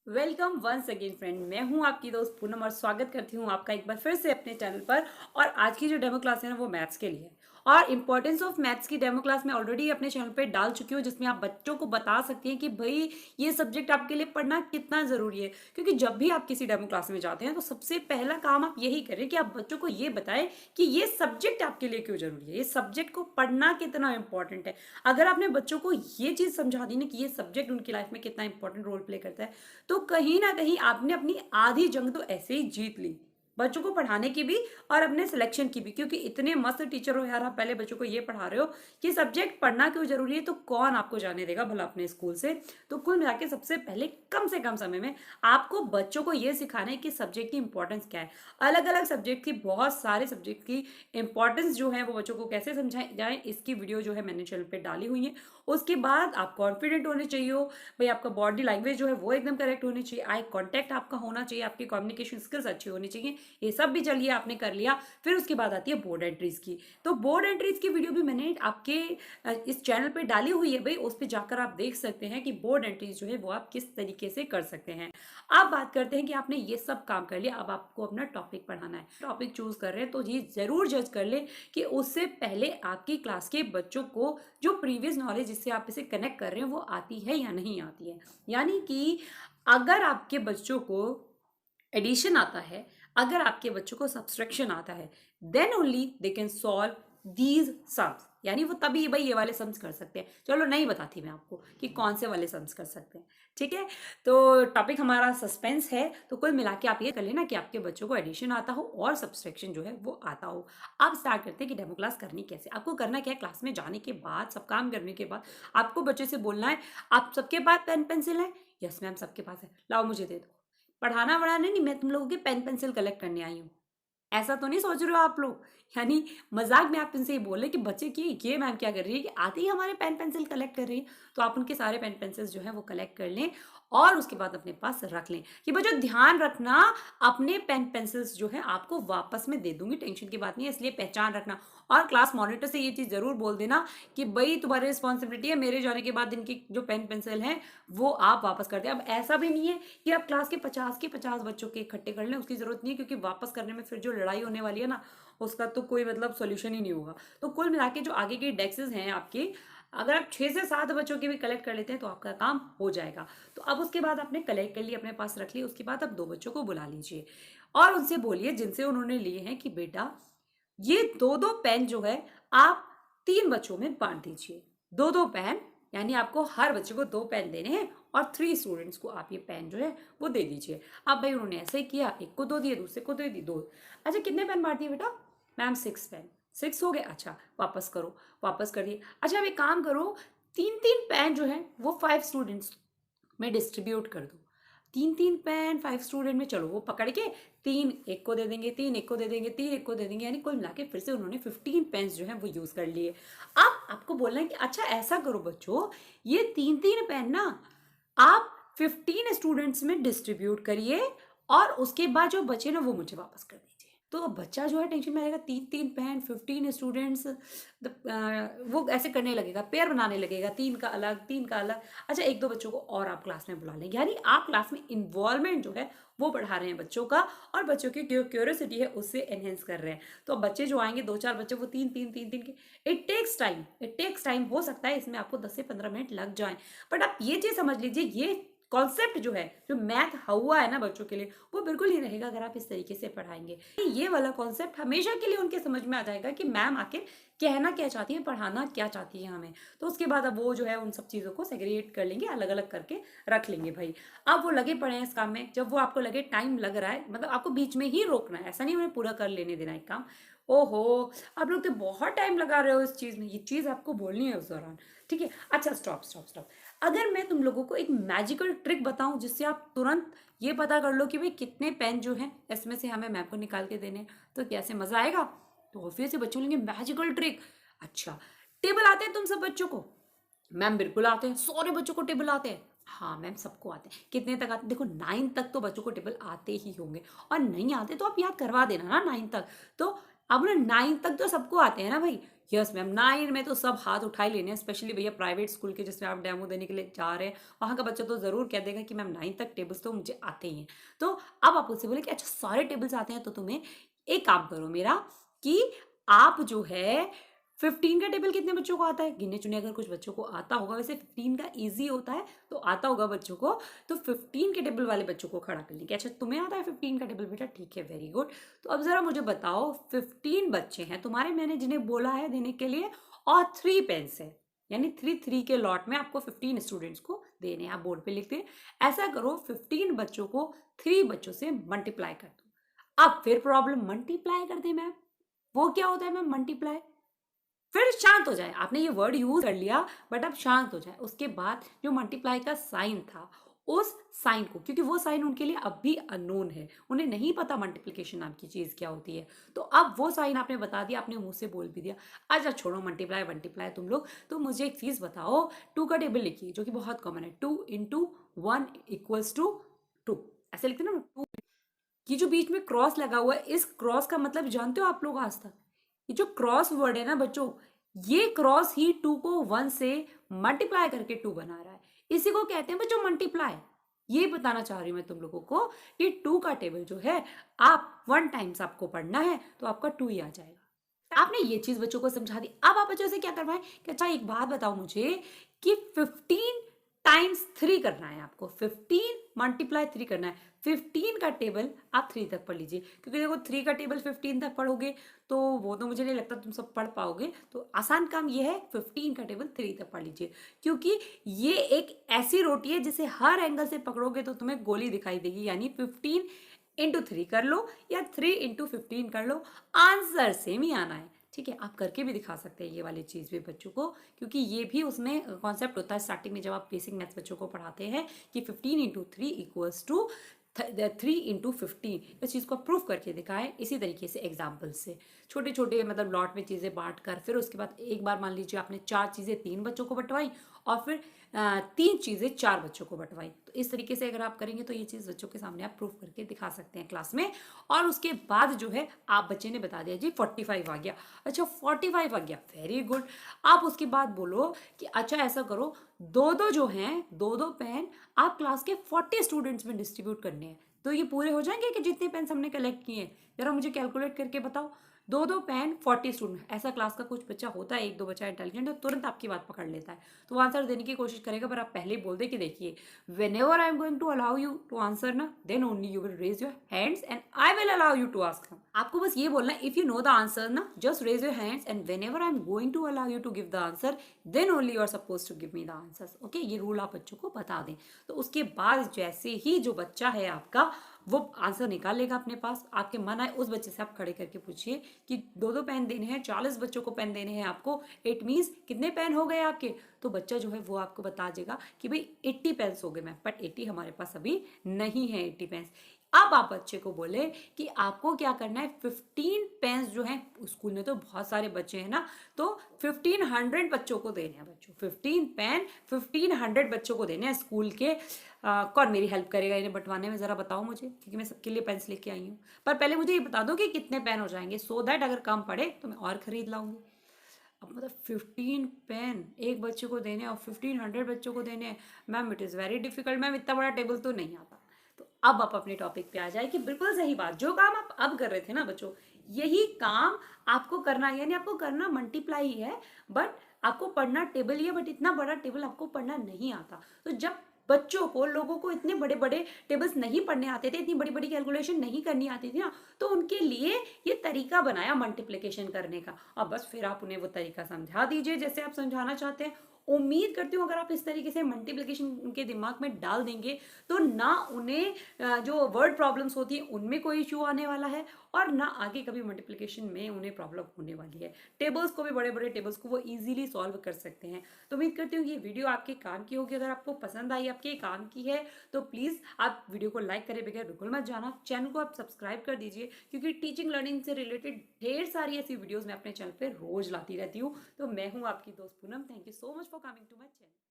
Welcome once again friend. मैं हूं आपकी दोस्त पूनम और स्वागत करती हूं आपका एक बार फिर से अपने चैनल पर। और आज की जो डेमो क्लास है ना वो मैथ्स के लिए है। और इंपॉर्टेंस ऑफ मैथ्स की डेमो क्लास मैं ऑलरेडी अपने चैनल पे डाल चुकी हूँ, जिसमें आप बच्चों को बता सकते हैं कि भाई ये सब्जेक्ट आपके लिए पढ़ना कितना ज़रूरी है। क्योंकि जब भी आप किसी डेमो क्लास में जाते हैं तो सबसे पहला काम आप यही करें कि आप बच्चों को ये बताएं कि ये सब्जेक्ट आपके लिए क्यों ज़रूरी है, ये सब्जेक्ट को पढ़ना कितना इंपॉर्टेंट है। अगर आपने बच्चों को ये चीज़ समझा दी ना कि ये सब्जेक्ट उनकी लाइफ में कितना इंपॉर्टेंट रोल प्ले करता है, तो कहीं ना कहीं आपने अपनी आधी जंग तो ऐसे ही जीत ली, बच्चों को पढ़ाने की भी और अपने सिलेक्शन की भी। क्योंकि इतने मस्त टीचर हो यार, आप पहले बच्चों को ये पढ़ा रहे हो कि सब्जेक्ट पढ़ना क्यों जरूरी है, तो कौन आपको जाने देगा भला अपने स्कूल से। तो कुल मिला के सबसे पहले कम से कम समय में आपको बच्चों को ये सिखाना है कि सब्जेक्ट की इंपॉर्टेंस क्या है। अलग अलग सब्जेक्ट की, बहुत सारे सब्जेक्ट की इंपॉर्टेंस जो है वो बच्चों को कैसे समझाए जाए, इसकी वीडियो जो है मैंने चैनल पे डाली हुई है। उसके बाद आप कॉन्फिडेंट होने चाहिए हो भाई, आपका बॉडी लैंग्वेज जो है वो एकदम करेक्ट होनी चाहिए, आई कांटेक्ट आपका होना चाहिए, आपकी कम्युनिकेशन स्किल्स अच्छी होनी चाहिए। ये सब भी चलिए आपने कर लिया। फिर उसके बाद आती है बोर्ड एंट्रीज की। तो बोर्ड एंट्रीज की वीडियो भी मैंने आपके इस चैनल पे डाली हुई है भाई, उस पर जाकर आप देख सकते हैं कि बोर्ड एंट्रीज जो है वो आप किस तरीके से कर सकते हैं। आप बात करते हैं कि आपने ये सब काम कर लिया, अब आपको अपना टॉपिक पढ़ाना है। टॉपिक चूज कर रहे हैं तो ये जरूर जज कर ले कि उससे पहले आपकी क्लास के बच्चों को जो प्रीवियस नॉलेज जिससे आप इसे कनेक्ट कर रहे हैं वो आती है या नहीं आती है। यानी कि अगर आपके बच्चों को एडिशन आता है, अगर आपके बच्चों को सब्सट्रैक्शन आता है, then only they can solve these sums. यानी वो तभी भाई ये वाले सम्स कर सकते हैं। चलो नहीं बताती मैं आपको कि कौन से वाले सम्स कर सकते हैं, ठीक है। तो टॉपिक हमारा सस्पेंस है, तो कुल मिला के आप ये कर लेना कि आपके बच्चों को एडिशन आता हो और सब्सट्रैक्शन जो है वो आता हो। अब स्टार्ट करते हैं कि डेमो क्लास करनी कैसे। आपको करना क्या है, क्लास में जाने के बाद, सब काम करने के बाद आपको बच्चे से बोलना है, आप सबके पास पेन पेंसिल है? यस मैम सबके पास है, लाओ मुझे दे दो। पढ़ाना वढ़ाना नहीं, मैं तुम लोगों के पेन पेंसिल कलेक्ट करने आई हूँ। ऐसा तो नहीं सोच रहे हो आप लोग। यानी मजाक में आप इनसे ये बोले कि बच्चे की ये मैम क्या कर रही है कि आते ही हमारे पेन पेंसिल कलेक्ट कर रही है। तो आप उनके सारे पेन पेंसिल्स जो है वो कलेक्ट कर लें और उसके बाद अपने पास रख लें कि बच्चों ध्यान रखना, अपने पेन पेंसिल्स जो है आपको वापस में दे दूंगी, टेंशन की बात नहीं है, इसलिए पहचान रखना। और क्लास मॉनिटर से ये चीज़ जरूर बोल देना कि भाई तुम्हारी रिस्पॉन्सिबिलिटी है, मेरे जाने के बाद इनकी जो पेन पेंसिल हैं वो आप वापस कर दें। अब ऐसा भी नहीं है कि आप क्लास के 50 बच्चों के इकट्ठे कर लें, उसकी जरूरत नहीं है, क्योंकि वापस करने में फिर जो लड़ाई होने वाली है ना, उसका तो कोई मतलब सोल्यूशन ही नहीं होगा। तो कुल मिला के जो आगे की डेस्क्स हैं आपकी, अगर आप 6 से 7 बच्चों के भी कलेक्ट कर लेते हैं तो आपका काम हो जाएगा। तो अब उसके बाद आपने कलेक्ट कर लिए, अपने पास रख लिए, उसके बाद आप 2 बच्चों को बुला लीजिए और उनसे बोलिए जिनसे उन्होंने लिए हैं कि बेटा ये 2-2 पेन जो है आप 3 बच्चों में बांट दीजिए। 2-2 पेन, यानी आपको हर बच्चे को 2 पेन देने हैं और 3 स्टूडेंट्स को आप ये पेन जो है वो दे दीजिए। अब भाई उन्होंने ऐसे ही किया, एक को 2 दिए, दूसरे को 2 दिए, 2। अच्छा कितने पेन बांट दिए बेटा? Ma'am 6 pen. 6 हो गए, अच्छा वापस करो, वापस कर दिए। अच्छा अब एक काम करो, 3-3 पेन जो है वो 5 स्टूडेंट्स में डिस्ट्रीब्यूट कर दो। 3-3 पेन 5 स्टूडेंट में, चलो वो पकड़ के 3 एक को दे देंगे, 3 एक को दे देंगे, 3 एक को दे देंगे, यानी कुल मिला के फिर से उन्होंने 15 पेन्स जो है वो यूज कर लिए। अब आपको बोलना है कि अच्छा ऐसा करो बच्चों, ये 3-3 पेन ना आप 15 स्टूडेंट्स में डिस्ट्रीब्यूट करिए और उसके बाद जो बचे ना वो मुझे वापस कर दीजिए। तो बच्चा जो है टेंशन में आएगा, 3-3 पेन 15 स्टूडेंट्स, वो ऐसे करने लगेगा, पेयर बनाने लगेगा, 3 का अलग 3 का अलग। अच्छा 1-2 बच्चों को और आप क्लास में बुला लेंगे, यानी आप क्लास में इन्वॉल्वमेंट जो है वो बढ़ा रहे हैं बच्चों का, और बच्चों की जो क्यूरियोसिटी है उससे एनहेंस कर रहे हैं। तो बच्चे जो आएंगे 2-4 बच्चे वो 3-3 3-3 के, it takes time, it takes time. हो सकता है इसमें आपको 10 से 15 मिनट लग जाए, बट आप ये चीज समझ लीजिए, ये कॉन्सेप्ट जो है, जो मैथ हुआ है ना बच्चों के लिए, वो बिल्कुल ही रहेगा अगर आप इस तरीके से पढ़ाएंगे। ये वाला कॉन्सेप्ट हमेशा के लिए उनके समझ में आ जाएगा कि मैम आखिर कहना क्या चाहती है, पढ़ाना क्या चाहती है हमें। तो उसके बाद अब वो जो है उन सब चीज़ों को सेग्रीगेट कर लेंगे, अलग अलग करके रख लेंगे भाई। अब वो लगे पड़े हैं इस काम में, जब वो आपको लगे टाइम लग रहा है, मतलब आपको बीच में ही रोकना है, ऐसा नहीं उन्हें पूरा कर लेने देना एक काम। ओहो आप लोग तो बहुत टाइम लगा रहे हो इस चीज़ में, ये चीज़ आपको बोलनी है उस दौरान, ठीक है। अच्छा स्टॉप स्टॉप स्टॉप। अगर मैं तुम लोगों को एक मैजिकल ट्रिक बताऊं जिससे आप तुरंत ये पता कर लो कि भाई कितने पेन जो हैं इसमें से हमें मैम को निकाल के देने हैं, तो कैसे मजा आएगा। तो ऑब्वियसली बच्चों लेंगे मैजिकल ट्रिक। अच्छा टेबल आते हैं तुम सब बच्चों को? मैम बिल्कुल आते हैं, सारे बच्चों को टेबल आते हैं। हाँ मैम सबको आते हैं। कितने तक आते हैं? देखो 9 तक तो बच्चों को टेबल आते ही होंगे, और नहीं आते तो आप याद करवा देना ना 9 तक। तो अब ना 9 तक तो सबको आते हैं ना भाई, यस मैम, 9 में तो सब हाथ उठा ही लेने हैं, स्पेशली भैया प्राइवेट स्कूल के जिसमें आप डेमो देने के लिए जा रहे हैं, वहाँ का बच्चा तो ज़रूर कह देगा कि मैम 9 तक टेबल्स तो मुझे आते ही हैं। तो अब आप उससे बोले कि अच्छा सारे टेबल्स आते हैं, तो तुम्हें एक काम करो मेरा कि आप जो है 15 का टेबल कितने बच्चों को आता है, गिने चुने अगर कुछ बच्चों को आता होगा, वैसे 15 का ईजी होता है तो आता होगा बच्चों को, तो 15 के टेबल वाले बच्चों को खड़ा कर लेंगे। अच्छा तुम्हें आता है 15 का टेबल बेटा, ठीक है वेरी गुड। तो अब जरा मुझे बताओ 15 बच्चे हैं तुम्हारे, मैंने जिन्हें बोला है देने के लिए, और 3 पेन्स है, यानी 3 के लॉट में आपको 15 स्टूडेंट्स को देने हैं। आप बोर्ड पे लिखते हैं ऐसा करो 15 बच्चों को 3 बच्चों से मल्टीप्लाई कर दो। अब फिर प्रॉब्लम, मल्टीप्लाई कर दे मैम, वो क्या होता है मैम मल्टीप्लाई? फिर शांत हो जाए, आपने ये वर्ड यूज कर लिया बट अब शांत हो जाए। उसके बाद जो मल्टीप्लाई का साइन था, उस साइन को, क्योंकि वो साइन उनके लिए अब भी अननोन है, उन्हें नहीं पता मल्टीप्लिकेशन नाम की चीज क्या होती है, तो अब वो साइन आपने बता दिया, आपने मुंह से बोल भी दिया। अच्छा छोड़ो मल्टीप्लाई मल्टीप्लाई तुम लोग, तो मुझे एक चीज बताओ, 2 का टेबल लिखिए जो कि बहुत कॉमन है, 2 इंटू 1 इक्वल्स टू 2, ऐसे लिखते हैं ना 2। ये जो बीच में क्रॉस लगा हुआ है, इस क्रॉस का मतलब जानते हो आप लोग आज तक? ये जो क्रॉस वर्ड है ना बच्चों, ये क्रॉस ही 2 को 1 से मल्टीप्लाई करके 2 बना रहा है, इसी को कहते हैं बच्चों मल्टीप्लाई। ये बताना चाह रही हूं मैं तुम लोगों को कि 2 का टेबल जो है, आप 1 टाइम्स आपको पढ़ना है तो आपका 2 ही आ जाएगा। आपने ये चीज बच्चों को समझा दी। अब आप बच्चों से क्या करवाएं कि अच्छा एक बात बताओ मुझे कि 15 टाइम्स 3 करना है आपको, 15 मल्टीप्लाई 3 करना है। 15 का टेबल आप 3 तक पढ़ लीजिए, क्योंकि देखो 3 का टेबल 15 तक पढ़ोगे तो वो तो मुझे नहीं लगता तुम सब पढ़ पाओगे, तो आसान काम ये है 15 का टेबल 3 तक पढ़ लीजिए, क्योंकि ये एक ऐसी रोटी है जिसे हर एंगल से पकड़ोगे तो तुम्हें गोली दिखाई देगी, यानी 15 इंटू 3 कर लो या 3 इंटू 15 कर लो, आंसर सेम ही आना है। ठीक है, आप करके भी दिखा सकते हैं ये वाली चीज़ भी बच्चों को, क्योंकि ये भी उसमें कॉन्सेप्ट होता है स्टार्टिंग में जब आप बेसिक मैथ्स बच्चों को पढ़ाते हैं कि 15 इंटू 3 इक्वल्स टू 3 इंटू 15। इस चीज़ को प्रूफ करके दिखाएं इसी तरीके से एग्जाम्पल से, छोटे छोटे मतलब लॉट में चीज़ें बांट कर, फिर उसके बाद एक बार मान लीजिए आपने 4 चीज़ें 3 बच्चों को बंटवाई और फिर 3 चीज़ें 4 बच्चों को बंटवाई, तो इस तरीके से अगर आप करेंगे तो ये चीज़ बच्चों के सामने आप प्रूफ करके दिखा सकते हैं क्लास में। और उसके बाद जो है आप बच्चे ने बता दिया जी 45 आ गया, अच्छा 45 आ गया वेरी गुड। आप उसके बाद बोलो कि अच्छा ऐसा करो, दो दो जो हैं, दो दो पेन आप क्लास के 40 स्टूडेंट्स में डिस्ट्रीब्यूट करने हैं, तो ये पूरे हो जाएंगे कि जितने पेन हमने कलेक्ट किए हैं, जरा मुझे कैलकुलेट करके बताओ। दो दो पेन 40 स्टूडेंट, ऐसा क्लास का कुछ बच्चा होता है, एक दो बच्चा इंटेलिजेंट है, तुरंत आपकी बात पकड़ लेता है, तो वो आंसर देने की कोशिश करेगा, पर आप पहले ही बोल दे कि देखिए whenever I am going to allow you to answer ना, then only you will raise your hands and I will allow you to ask. आपको बस ये बोलना है, if you know the answer ना, just raise your hands and whenever I am going to allow you to give the answer, then only you are suppose to give me the answers. Okay, ये rule आप बच्चों को बता दें, तो उसके बाद जैसे ही जो बच्चा है आपका वो आंसर निकाल लेगा अपने पास, आपके मन आए उस बच्चे से आप खड़े करके पूछिए कि दो दो पेन देने हैं, 40 बच्चों को पेन देने हैं आपको, इट मीन्स कितने पेन हो गए आपके, तो बच्चा जो है वो आपको बता देगा कि भाई 80 पेन्स हो गए मैम, बट 80 हमारे पास अभी नहीं है 80 पेन्स। अब आप बच्चे को बोले कि आपको क्या करना है, 15 पेन्स जो है, स्कूल में तो बहुत सारे बच्चे हैं ना, तो 1500 बच्चों को देने हैं बच्चों, 15 पेन 1500 बच्चों को देने हैं स्कूल के। कौन मेरी हेल्प करेगा इन्हें बंटवाने में, ज़रा बताओ मुझे, क्योंकि मैं सबके लिए पेन्स लेके आई हूँ, पर पहले मुझे ये बता दो कि कितने पेन हो जाएंगे, सो दैट अगर कम पड़े तो मैं और खरीद लाऊंगी। अब मतलब 15 पेन एक बच्चे को देने और 1500 बच्चों को देने, ma'am it is very difficult ma'am, इतना बड़ा टेबल तो नहीं आता। तो अब आप अपने टॉपिक पे आ जाए कि बिल्कुल सही बात, जो काम आप अब कर रहे थे ना बच्चों, यही काम आपको करना है, यानी आपको करना मल्टीप्लाई ही है, बट आपको पढ़ना टेबल ही है, बट इतना बड़ा टेबल आपको पढ़ना नहीं आता। तो जब बच्चों को, लोगों को इतने बड़े बड़े टेबल्स नहीं पढ़ने आते थे, इतनी बड़ी बड़ी कैलकुलेशन नहीं करनी आती थी ना, तो उनके लिए ये तरीका बनाया मल्टीप्लिकेशन करने का। अब बस फिर आप उन्हें वो तरीका समझा दीजिए जैसे आप समझाना चाहते हैं। उम्मीद करती हूँ अगर आप इस तरीके से मल्टीप्लिकेशन उनके दिमाग में डाल देंगे तो ना उन्हें जो वर्ड प्रॉब्लम्स होती हैं उनमें कोई इशू आने वाला है, और ना आगे कभी मल्टीप्लिकेशन में उन्हें प्रॉब्लम होने वाली है। टेबल्स को भी, बड़े बड़े टेबल्स को वो इजीली सॉल्व कर सकते हैं। तो उम्मीद करती हूँ ये वीडियो आपके काम की होगी, अगर आपको पसंद आई, आपके काम की है, तो प्लीज़ आप वीडियो को लाइक करे बगैर बिल्कुल मत जाना, चैनल को आप सब्सक्राइब कर दीजिए, क्योंकि टीचिंग लर्निंग से रिलेटेड ढेर सारी ऐसी वीडियोज़ मैं अपने चैनल पर रोज लाती रहती हूँ। तो मैं हूँ आपकी दोस्त Poonam, thank you so much for coming to my channel.